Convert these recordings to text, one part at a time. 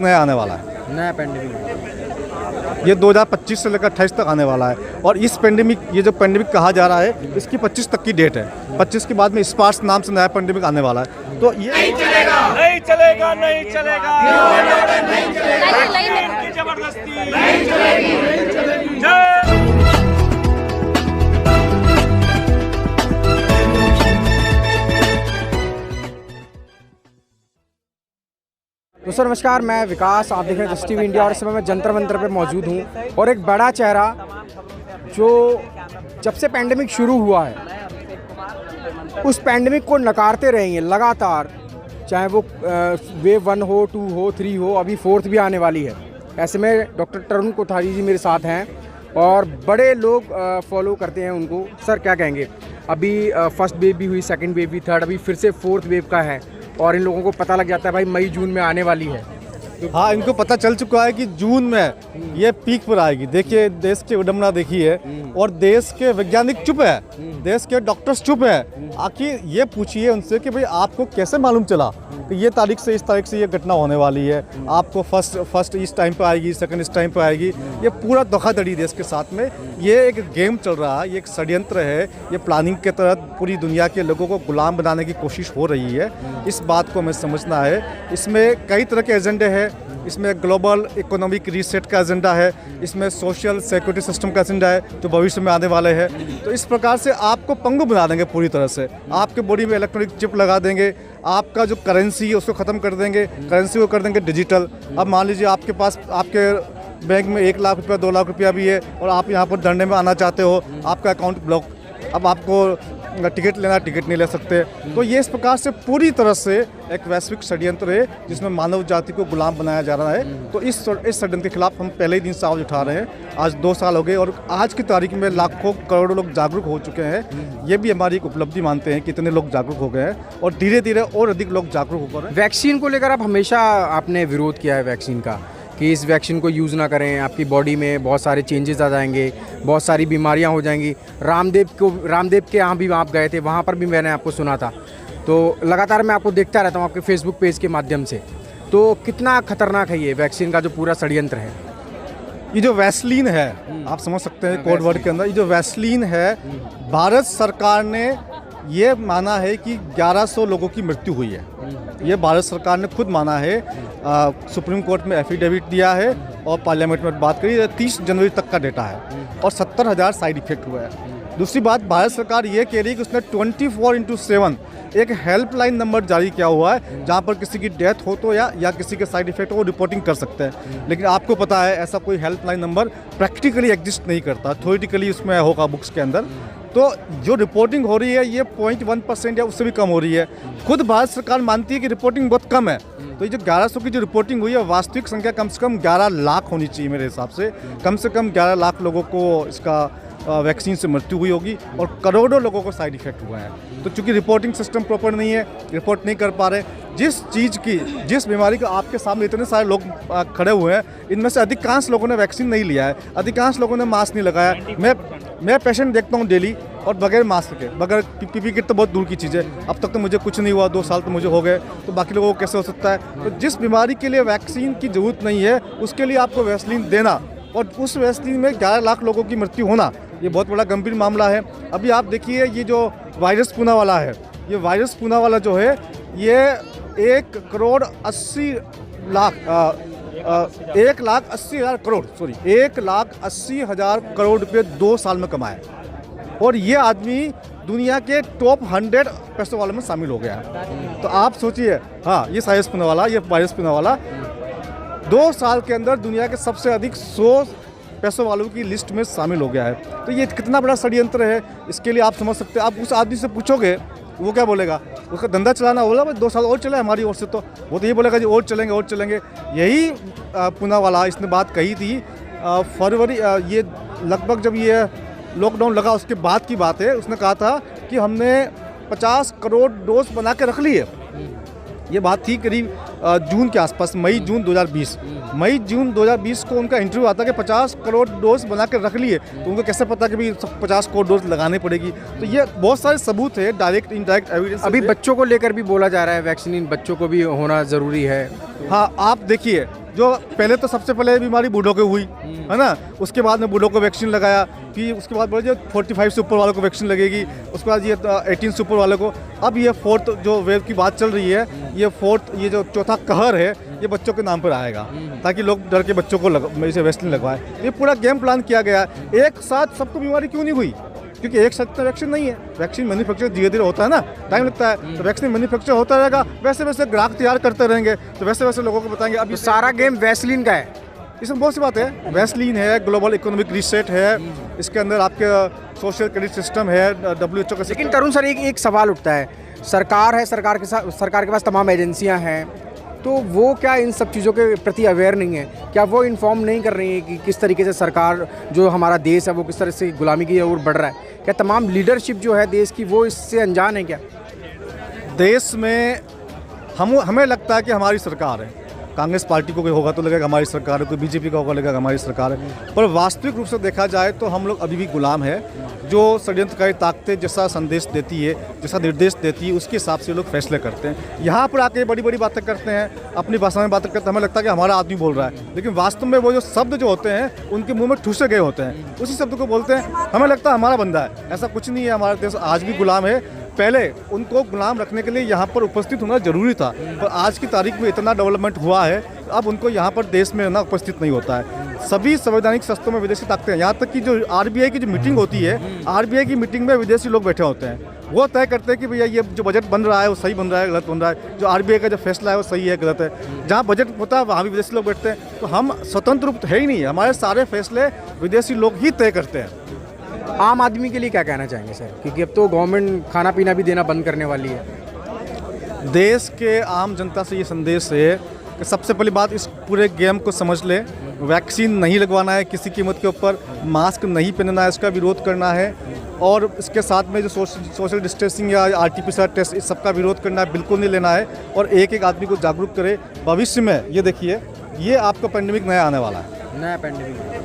नया आने वाला है, नया पेंडेमिक। ये 2025 से लेकर 28 तक आने वाला है। और इस पेंडेमिक, ये जो पेंडेमिक कहा जा रहा है, इसकी 25 तक की डेट है। 25 के बाद में स्पार्स नाम से नया पेंडेमिक आने वाला है। तो ये नहीं चलेगा, नहीं चलेगा, नहीं चलेगा, नहीं चलेगा, की जबरदस्ती नहीं चलेगी, नहीं चलेगी। जय दोस्तों नमस्कार, मैं विकास, आप देख रहे हैं जस्ट टीवी इंडिया। और इस समय मैं जंतर मंतर पे मौजूद हूँ और एक बड़ा चेहरा जो जब से पेंडेमिक शुरू हुआ है उस पेंडेमिक को नकारते रहेंगे लगातार, चाहे वो वेव 1 हो, 2 हो, 3 हो, अभी 4th भी आने वाली है। ऐसे में डॉक्टर तरुण कोठारी जी मेरे साथ हैं और बड़े लोग फॉलो करते हैं उनको। सर क्या कहेंगे, अभी फर्स्ट वेव भी हुई, सेकंड वेव भी, थर्ड, अभी फिर से 4th वेव का है और इन लोगों को पता लग जाता है भाई मई जून में आने वाली है। हाँ, इनको पता चल चुका है कि जून में ये पीक पर आएगी। देखिए देश की विडंबना देखिए, और देश के वैज्ञानिक चुप है, देश के डॉक्टर्स चुप है। आखिर ये पूछिए उनसे कि भाई आपको कैसे मालूम चला कि ये तारीख से इस तारीख से ये घटना होने वाली है, आपको फर्स्ट इस टाइम पर आएगी, सेकंड इस टाइम पर आएगी। ये पूरा धोखाधड़ी देश के साथ में, ये एक गेम चल रहा है, ये एक षड्यंत्र है। ये प्लानिंग के तहत पूरी दुनिया के लोगों को गुलाम बनाने की कोशिश हो रही है। इस बात को हमें समझना है। इसमें कई तरह के एजेंडे हैं। इसमें ग्लोबल इकोनॉमिक रीसेट का एजेंडा है, इसमें सोशल सिक्योरिटी सिस्टम का एजेंडा है जो भविष्य में आने वाले हैं। तो इस प्रकार से आपको पंगु बना देंगे पूरी तरह से। आपके बॉडी में इलेक्ट्रॉनिक चिप लगा देंगे, आपका जो करेंसी है उसको ख़त्म कर देंगे, करेंसी को कर देंगे डिजिटल। अब मान लीजिए आपके पास, आपके बैंक में 1 लाख रुपया, 2 लाख रुपया भी है और आप यहाँ पर धरने में आना चाहते हो, आपका अकाउंट ब्लॉक। अब आपको टिकट लेना, टिकट नहीं ले सकते। तो ये इस प्रकार से पूरी तरह से एक वैश्विक षड्यंत्र है जिसमें मानव जाति को गुलाम बनाया जा रहा है। तो इस षड्यंत्र के खिलाफ हम पहले ही दिन से आवाज़ उठा रहे हैं। आज 2 साल हो गए और आज की तारीख में लाखों करोड़ों लोग जागरूक हो चुके हैं। ये भी हमारी एक उपलब्धि मानते हैं कि इतने लोग जागरूक हो गए हैं और धीरे धीरे और अधिक लोग जागरूक होकर रहे हैं। वैक्सीन को लेकर आप हमेशा आपने विरोध किया है वैक्सीन का, कि इस वैक्सीन को यूज़ ना करें, आपकी बॉडी में बहुत सारे चेंजेस आ जाएंगे, बहुत सारी बीमारियां हो जाएंगी। रामदेव के यहाँ भी आप गए थे, वहाँ पर भी मैंने आपको सुना था। तो लगातार मैं आपको देखता रहता हूँ आपके फेसबुक पेज के माध्यम से। तो कितना खतरनाक है ये वैक्सीन का जो पूरा षड्यंत्र है? ये जो वैसलीन है, आप समझ सकते हैं कोड वर्ड के अंदर, ये जो वैसलीन है, भारत सरकार ने ये माना है कि 1100 लोगों की मृत्यु हुई है। ये भारत सरकार ने खुद माना है, सुप्रीम कोर्ट में एफिडेविट दिया है और पार्लियामेंट में बात करी। 30 जनवरी तक का डेटा है और 70,000 साइड इफेक्ट हुआ है। दूसरी बात, भारत सरकार ये कह रही है कि उसने 24/7 एक हेल्पलाइन नंबर जारी किया हुआ है, जहाँ पर किसी की डेथ हो तो या किसी के साइड इफेक्ट हो, वो रिपोर्टिंग कर सकते हैं। लेकिन आपको पता है ऐसा कोई हेल्पलाइन नंबर प्रैक्टिकली एग्जिस्ट नहीं करता, थ्योरेटिकली उसमें होगा बुक्स के अंदर। तो जो रिपोर्टिंग हो रही है ये 0.1% या उससे भी कम हो रही है। खुद भारत सरकार मानती है कि रिपोर्टिंग बहुत कम है। तो ये जो 1100 की जो रिपोर्टिंग हुई है, वास्तविक संख्या कम से कम 11 लाख होनी चाहिए मेरे हिसाब से। कम 11 लाख लोगों को इसका वैक्सीन से मृत्यु हुई होगी और करोड़ों लोगों को साइड इफेक्ट हुआ है। तो चूंकि रिपोर्टिंग सिस्टम प्रॉपर नहीं है, रिपोर्ट नहीं कर पा रहे, जिस बीमारी का आपके सामने इतने सारे लोग खड़े हुए हैं, इनमें से अधिकांश लोगों ने वैक्सीन नहीं लिया है, अधिकांश लोगों ने मास्क नहीं लगाया। मैं पेशेंट देखता हूँ डेली और बगैर मास्क के, बगैर पीपी किट तो बहुत दूर की चीज़ है। अब तक तो मुझे कुछ नहीं हुआ, 2 साल तो मुझे हो गए, तो बाकी लोगों को कैसे हो सकता है? तो जिस बीमारी के लिए वैक्सीन की जरूरत नहीं है उसके लिए आपको वैक्सीन देना और उस वैक्सीन में 11 लाख लोगों की मृत्यु होना, ये बहुत बड़ा गंभीर मामला है। अभी आप देखिए ये जो वायरस पूना वाला है, ये वायरस पूना वाला जो है ये 1,80,000 करोड़ रुपये 2 साल में कमाए और ये आदमी दुनिया के टॉप 100 पैसों वालों में शामिल हो गया है। तो आप सोचिए, हाँ ये वायरस पूना वाला 2 साल के अंदर दुनिया के सबसे अधिक 100 पैसों वालों की लिस्ट में शामिल हो गया है। तो ये कितना बड़ा षड्यंत्र है, इसके लिए आप समझ सकते हैं। आप उस आदमी से पूछोगे वो क्या बोलेगा, उसका धंधा चलाना बोला भाई 2 साल और चले हमारी ओर से, तो वो तो ये बोलेगा जी और चलेंगे। यही पूना वाला इसने बात कही थी फरवरी, ये लगभग जब ये लॉकडाउन लगा उसके बाद की बात है। उसने कहा था कि हमने 50 करोड़ डोज बना के रख ली है। ये बात थी करीब जून के आसपास, मई जून 2020 को उनका इंटरव्यू आता कि 50 करोड़ डोज बना के रख लिए, तो उनको कैसे पता कि भाई 50 करोड़ डोज लगाने पड़ेगी। तो ये बहुत सारे सबूत है, डायरेक्ट इनडायरेक्ट एविडेंस। अभी बच्चों को लेकर भी बोला जा रहा है वैक्सीन बच्चों को भी होना ज़रूरी है। हाँ, आप देखिए, जो पहले तो सबसे पहले बीमारी बूढ़ों को हुई है ना, उसके बाद में बूढ़ों को वैक्सीन लगाया, फिर उसके बाद बोले जो 45 से ऊपर वालों को वैक्सीन लगेगी, उसके बाद ये 18 से ऊपर वालों को। अब ये फोर्थ जो वेव की बात चल रही है, ये जो चौथा कहर है, ये बच्चों के नाम पर आएगा, ताकि लोग डर के बच्चों को इसे वैक्सीन लगवाए। ये पूरा गेम प्लान किया गया। एक साथ सबको बीमारी क्यों नहीं हुई? क्योंकि एक साथ तो वैक्सीन नहीं है। वैक्सीन मैन्युफैक्चर धीरे धीरे होता है ना, टाइम लगता है। तो वैक्सीन मैन्युफैक्चर होता रहेगा, वैसे वैसे ग्राहक तैयार करते रहेंगे, तो वैसे वैसे लोगों को बताएंगे। अब ये सारा गेम वैसलीन का है। इसमें बहुत सी बात है, वैसलीन है, ग्लोबल इकोनॉमिक रीसेट है, इसके अंदर आपके सोशल क्रेडिट सिस्टम है, WHO का। लेकिन तरुण सर, एक सवाल उठता है, सरकार है, सरकार के पास तमाम एजेंसियां हैं, तो वो क्या इन सब चीज़ों के प्रति अवेयर नहीं है? क्या वो इन्फॉर्म नहीं कर रही है कि किस तरीके से सरकार, जो हमारा देश है, वो किस तरह से गुलामी की ओर बढ़ रहा है? क्या तमाम लीडरशिप जो है देश की, वो इससे अनजान है क्या? देश में हमें लगता है कि हमारी सरकार है। कांग्रेस पार्टी को कोई होगा तो लगेगा हमारी सरकार है, कोई बीजेपी का होगा लगेगा हमारी सरकार है, पर वास्तविक रूप से देखा जाए तो हम लोग अभी भी गुलाम है। जो षड्यंत्रकारी ताकतें जैसा संदेश देती है, जैसा निर्देश देती है, उसके हिसाब से लोग फैसले करते हैं। यहाँ पर आके बड़ी बड़ी बातें करते हैं, अपनी भाषा में बातें करते हैं, हमें लगता है कि हमारा आदमी बोल रहा है, लेकिन वास्तव में वो जो शब्द जो होते हैं उनके मुंह में ठूसे गए होते हैं, उसी शब्द को बोलते हैं। हमें लगता है हमारा बंदा है, ऐसा कुछ नहीं है। हमारा देश आज भी गुलाम है। पहले उनको गुलाम रखने के लिए यहाँ पर उपस्थित होना जरूरी था, पर आज की तारीख में इतना डेवलपमेंट हुआ है, अब उनको यहाँ पर देश में ना उपस्थित नहीं होता है। सभी संवैधानिक संस्थाओं में विदेशी ताकतें हैं। यहाँ तक कि जो RBI की जो मीटिंग होती है, RBI की मीटिंग में विदेशी लोग बैठे होते हैं। वो तय करते हैं कि भैया ये जो बजट बन रहा है वो सही बन रहा है, गलत बन रहा है, जो RBI का जो फैसला है वो सही है, गलत है। जहाँ बजट होता है वहाँ भी विदेशी लोग बैठते हैं। तो हम स्वतंत्र रूप है ही नहीं, हमारे सारे फैसले विदेशी लोग ही तय करते हैं। आम आदमी के लिए क्या कहना चाहेंगे सर? क्योंकि अब तो गवर्नमेंट खाना पीना भी देना बंद करने वाली है। देश के आम जनता से ये संदेश है कि सबसे पहली बात, इस पूरे गेम को समझ ले। वैक्सीन नहीं लगवाना है किसी कीमत के ऊपर, मास्क नहीं पहनना है, इसका विरोध करना है, और इसके साथ में जो सोशल डिस्टेंसिंग या RT-PCR टेस्ट, इस सबका विरोध करना है, बिल्कुल नहीं लेना है। और एक एक आदमी को जागरूक करे। भविष्य में ये देखिए, ये आपका पेंडेमिक नया आने वाला है, नया पेंडेमिक,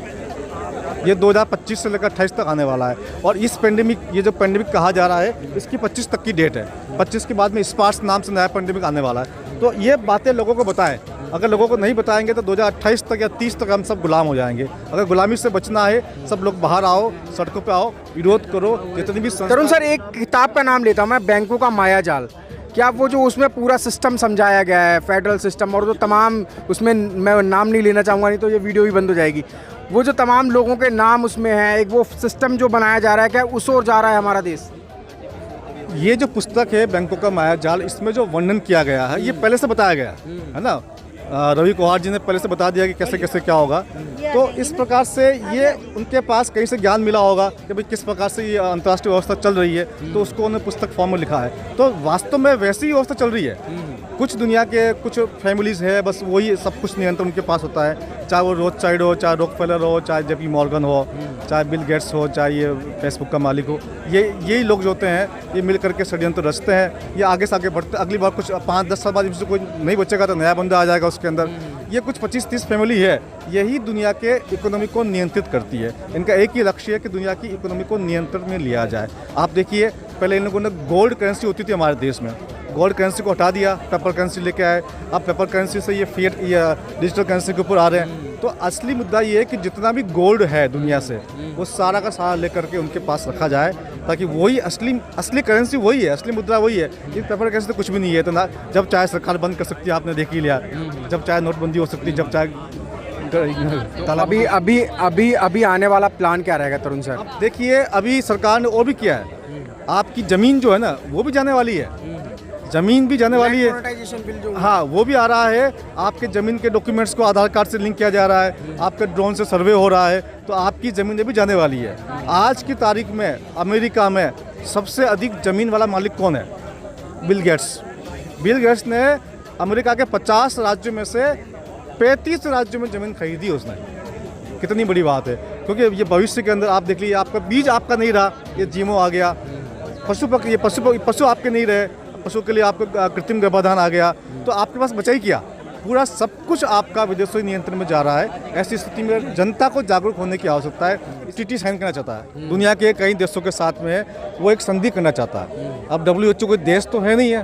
ये 2025 से लेकर 28 तक आने वाला है। और इस पेंडेमिक, ये जो पेंडेमिक कहा जा रहा है, इसकी 25 तक की डेट है। 25 के बाद में स्पार्स नाम से नया पेंडेमिक आने वाला है। तो ये बातें लोगों को बताएं। अगर लोगों को नहीं बताएंगे तो 2028 तक या 30 तक हम सब गुलाम हो जाएंगे। अगर गुलामी से बचना है, सब लोग बाहर आओ, सड़कों पे आओ, विरोध करो। जितनी भी तरुण सर, एक किताब का नाम लेता हूँ मैं, बैंकों का माया जाल। क्या वो जो उसमें पूरा सिस्टम समझाया गया है, फेडरल सिस्टम, और जो तमाम, उसमें मैं नाम नहीं लेना चाहूँगा, नहीं तो ये वीडियो भी बंद हो जाएगी, वो जो तमाम लोगों के नाम उसमें हैं, एक वो सिस्टम जो बनाया जा रहा है, क्या उस ओर जा रहा है हमारा देश? ये जो पुस्तक है बैंकों का माया जाल, इसमें जो वर्णन किया गया है, ये पहले से बताया गया है ना। रवि कुमार जी ने पहले से बता दिया कि कैसे कैसे क्या होगा। तो इस प्रकार से ये उनके पास कहीं से ज्ञान मिला होगा कि भाई किस प्रकार से ये अंतर्राष्ट्रीय व्यवस्था चल रही है, तो उसको उन्होंने पुस्तक फॉर्म में लिखा है। तो वास्तव में वैसी ही व्यवस्था चल रही है। कुछ दुनिया के कुछ फैमिलीज है, बस वही सब कुछ नियंत्रण उनके पास होता है, चाहे वो रोथशाइल्ड हो, चाहे रॉकफेलर हो, चाहे JP मॉर्गन हो, चाहे बिल गेट्स हो, चाहे ये फेसबुक का मालिक हो। यही लोग जो होते हैं, ये मिल करके षड्यंत्र रचते हैं। ये आगे से आगे बढ़ते, अगली बार कुछ 5-10 साल बाद इनसे कोई नहीं बचेगा तो नया बंदा आ जाएगा उसके अंदर। ये कुछ 25-30 फैमिली है, यही दुनिया के इकोनॉमी को नियंत्रित करती है। इनका एक ही लक्ष्य है कि दुनिया की इकोनॉमी को नियंत्रण में लिया जाए। आप देखिए, पहले इन लोगों ने गोल्ड करेंसी होती थी हमारे देश में, गोल्ड करेंसी को हटा दिया, पेपर करेंसी लेके आए। अब पेपर करेंसी से ये फिएट या डिजिटल करेंसी के ऊपर आ रहे हैं। तो असली मुद्दा ये है कि जितना भी गोल्ड है दुनिया से, वो सारा का सारा लेकर के उनके पास रखा जाए, ताकि वही असली करेंसी वही है, असली मुद्रा वही है। ये पेपर करेंसी तो कुछ भी नहीं है। तो ना, जब चाहे सरकार बंद कर सकती है, आपने देख ही लिया, जब चाहे नोटबंदी हो सकती है, जब चाहे। अभी आने वाला प्लान क्या रहेगा तरुण सर? अब देखिए, अभी सरकार ने और भी किया है। आपकी ज़मीन जो है ना, वो भी जाने वाली है, ज़मीन भी जाने वाली है। हाँ, वो भी आ रहा है। आपके ज़मीन के डॉक्यूमेंट्स को आधार कार्ड से लिंक किया जा रहा है, आपके ड्रोन से सर्वे हो रहा है, तो आपकी ज़मीनें भी जाने वाली है। आज की तारीख में अमेरिका में सबसे अधिक ज़मीन वाला मालिक कौन है? Bill Gates. बिल गेट्स ने अमेरिका के 50 राज्यों में से 35 राज्यों में ज़मीन खरीदी उसने। कितनी बड़ी बात है, क्योंकि ये भविष्य के अंदर आप देख लीजिए, आपका बीज आपका नहीं रहा, ये GMO आ गया। पशु आपके नहीं रहे, पशु के लिए आपको कृत्रिम गर्भाधान आ गया, तो आपके पास बचा ही क्या? पूरा सब कुछ आपका विदेशी नियंत्रण में जा रहा है। ऐसी स्थिति में जनता को जागरूक होने की आवश्यकता है। ट्रीटी साइन करना चाहता है, दुनिया के कई देशों के साथ में है, वो एक संधि करना चाहता है। अब WHO कोई देश तो है नहीं है,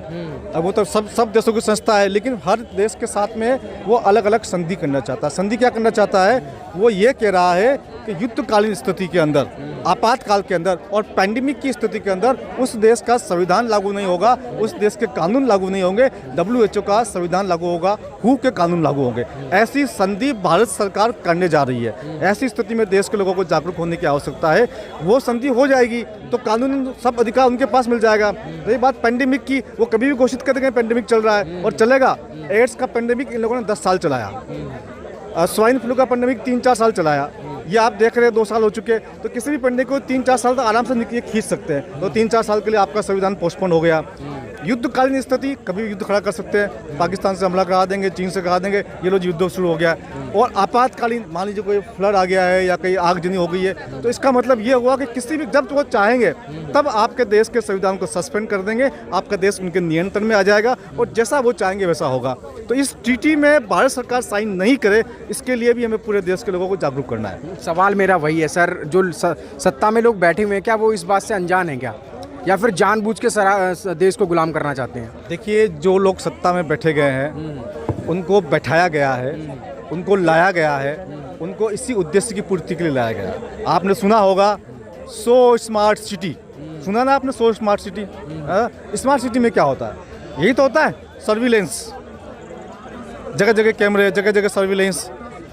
अब वो तो सब देशों की संस्था है, लेकिन हर देश के साथ में वो अलग अलग संधि करना चाहता है। संधि क्या करना चाहता है? वो ये कह रहा है कि युद्धकालीन स्थिति के अंदर, आपातकाल के अंदर और पैंडेमिक की स्थिति के अंदर उस देश का संविधान लागू नहीं होगा, उस देश के कानून लागू नहीं होंगे, WHO का संविधान लागू होगा, WHO के कानून लागू होंगे। ऐसी संधि भारत सरकार करने जा रही है। ऐसी स्थिति में देश के लोगों को जागरूक होने की आवश्यकता है। वो संधि हो जाएगी तो कानून सब अधिकार उनके पास मिल जाएगा। रही बात पैंडेमिक की, वो कभी भी घोषित कर देंगे पैंडेमिक चल रहा है और चलेगा। एड्स का पैंडेमिक इन लोगों ने 10 साल चलाया, स्वाइन फ्लू का पैंडेमिक 3-4 साल चलाया, ये आप देख रहे हैं 2 साल हो चुके। तो किसी भी पंडित को 3-4 साल तक आराम से खींच सकते हैं। तो 3-4 साल के लिए आपका संविधान पोस्टपोन हो गया। युद्धकालीन स्थिति, कभी युद्ध खड़ा कर सकते हैं, पाकिस्तान से हमला करा देंगे, चीन से करा देंगे, ये लो युद्ध शुरू हो गया। और आपातकालीन, मान लीजिए कोई फ्लड आ गया है या कहीं आगजनी हो गई है, तो इसका मतलब ये हुआ कि किसी भी, जब वो चाहेंगे तब आपके देश के संविधान को सस्पेंड कर देंगे, आपका देश उनके नियंत्रण में आ जाएगा और जैसा वो चाहेंगे वैसा होगा। तो इस ट्रीटी में भारत सरकार साइन नहीं करे, इसके लिए भी हमें पूरे देश के लोगों को जागरूक करना है। सवाल मेरा वही है सर, जो सत्ता में लोग बैठे हुए हैं, क्या वो इस बात से अनजान है क्या, या फिर जानबूझ के देश को गुलाम करना चाहते हैं? देखिए, जो लोग सत्ता में बैठे गए हैं उनको बैठाया गया है, उनको लाया गया है, उनको इसी उद्देश्य की पूर्ति के लिए लाया गया है। आपने सुना होगा सो स्मार्ट सिटी, सुना ना आपने? So smart city. Smart city में क्या होता है? यही तो होता है, सर्विलेंस, जगह जगह कैमरे, जगह जगह सर्विलेंस।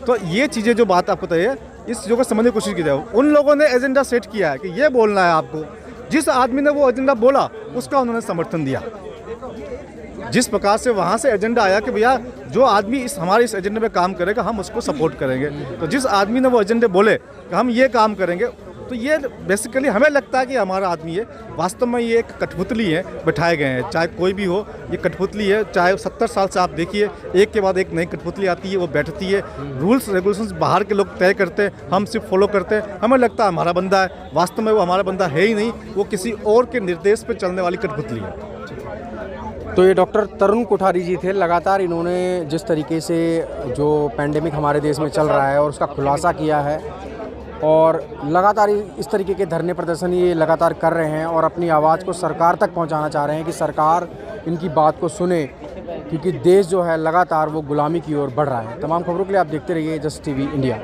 तो ये चीज़ें जो बात आपको बताइए, इस चीज़ों को समझने की कोशिश की जाए। उन लोगों ने एजेंडा सेट किया है कि ये बोलना है आपको। जिस आदमी ने वो एजेंडा बोला उसका उन्होंने समर्थन दिया। जिस प्रकार से वहाँ से एजेंडा आया कि भैया जो आदमी हमारे इस एजेंडे में काम करेगा हम उसको सपोर्ट करेंगे, तो जिस आदमी ने वो एजेंडे बोले कि हम ये काम करेंगे, तो ये बेसिकली हमें लगता है कि हमारा आदमी है। वास्तव में ये एक कठपुतली है, बैठाए गए हैं। चाहे कोई भी हो, ये कठपुतली है। चाहे 70 साल से आप देखिए, एक के बाद एक नई कठपुतली आती है, वो बैठती है। रूल्स रेगुलेशंस बाहर के लोग तय करते हैं, हम सिर्फ फॉलो करते हैं। हमें लगता है हमारा बंदा है, वास्तव में वो हमारा बंदा है ही नहीं, वो किसी और के निर्देश पर चलने वाली कठपुतली है। तो ये डॉक्टर तरुण कोठारी जी थे। लगातार इन्होंने जिस तरीके से जो पैंडेमिक हमारे देश में चल रहा है और उसका खुलासा किया है, और लगातार इस तरीके के धरने प्रदर्शन ये लगातार कर रहे हैं और अपनी आवाज़ को सरकार तक पहुंचाना चाह रहे हैं कि सरकार इनकी बात को सुने, क्योंकि देश जो है लगातार वो गुलामी की ओर बढ़ रहा है। तमाम खबरों के लिए आप देखते रहिए जस्ट टीवी इंडिया।